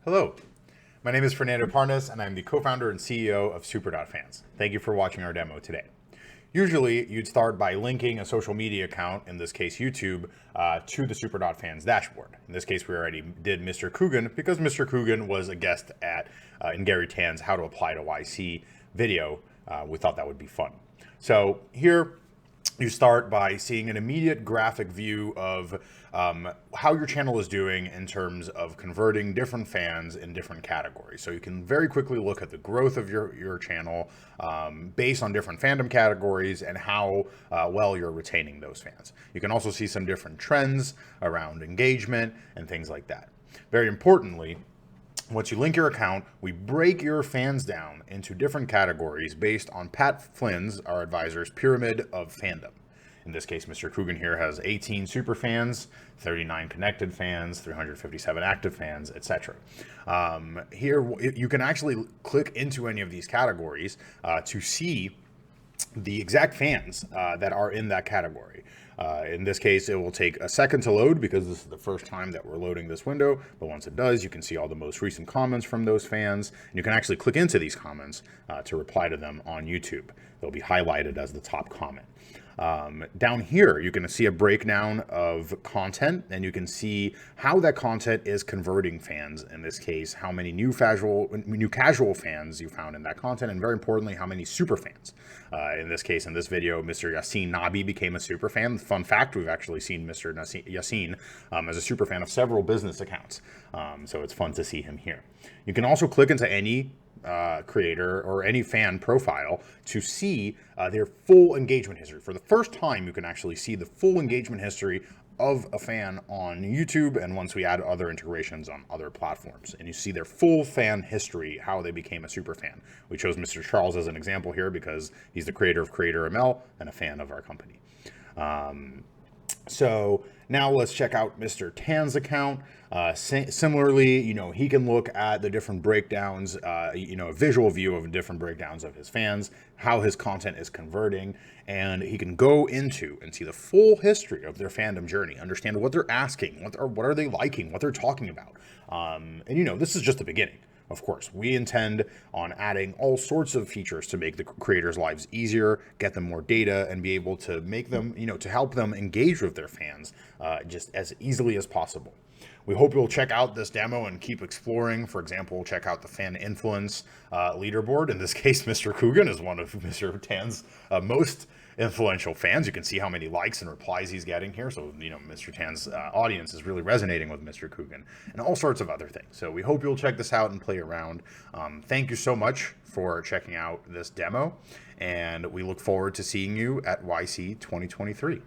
Hello, my name is Fernando Parnas, and I'm the co-founder and CEO of super.fans. Thank you for watching our demo today. Usually, you'd start by linking a social media account, in this case YouTube, to the super.fans dashboard. In this case, we already did Mr. Coogan because Mr. Coogan was a guest in Gary Tan's How to Apply to YC video. We thought that would be fun. So here, you start by seeing an immediate graphic view of how your channel is doing in terms of converting different fans in different categories. So you can very quickly look at the growth of your channel based on different fandom categories and how well you're retaining those fans. You can also see some different trends around engagement and things like that. Very importantly, once you link your account, we break your fans down into different categories based on Pat Flynn's, our advisor's, pyramid of fandom. In this case, Mr. Coogan here has 18 super fans, 39 connected fans, 357 active fans, etc. Here, you can actually click into any of these categories to see the exact fans that are in that category. In this case, it will take a second to load because this is the first time that we're loading this window. But once it does, you can see all the most recent comments from those fans. And you can actually click into these comments to reply to them on YouTube. They'll be highlighted as the top comment. Down here, you can see a breakdown of content, and you can see how that content is converting fans. In this case, how many new casual fans you found in that content, and very importantly, how many super fans. In this case, in this video, Mr. Yassine Nabi became a super fan. Fun fact, we've actually seen Mr. Yassine as a super fan of several business accounts. So it's fun to see him here. You can also click into any creator or any fan profile to see their full engagement history. For the first time, you can actually see the full engagement history of a fan on YouTube, and once we add other integrations on other platforms, and you see their full fan history, how they became a super fan. We chose Mr. Charles as an example here because he's the creator of Creator ML and a fan of our company. So now let's check out Mr. Tan's account. Similarly, he can look at the different breakdowns, a visual view of different breakdowns of his fans, how his content is converting, and he can go into and see the full history of their fandom journey, understand what they're asking, what are they liking, what they're talking about. This is just the beginning. Of course, we intend on adding all sorts of features to make the creators' lives easier, get them more data, and be able to make them, to help them engage with their fans just as easily as possible. We hope you'll check out this demo and keep exploring. For example, check out the fan influence leaderboard. In this case, Mr. Coogan is one of Mr. Tan's most influential fans. You can see how many likes and replies he's getting here. So, Mr. Tan's audience is really resonating with Mr. Coogan and all sorts of other things. So we hope you'll check this out and play around. Thank you so much for checking out this demo, and we look forward to seeing you at YC 2023.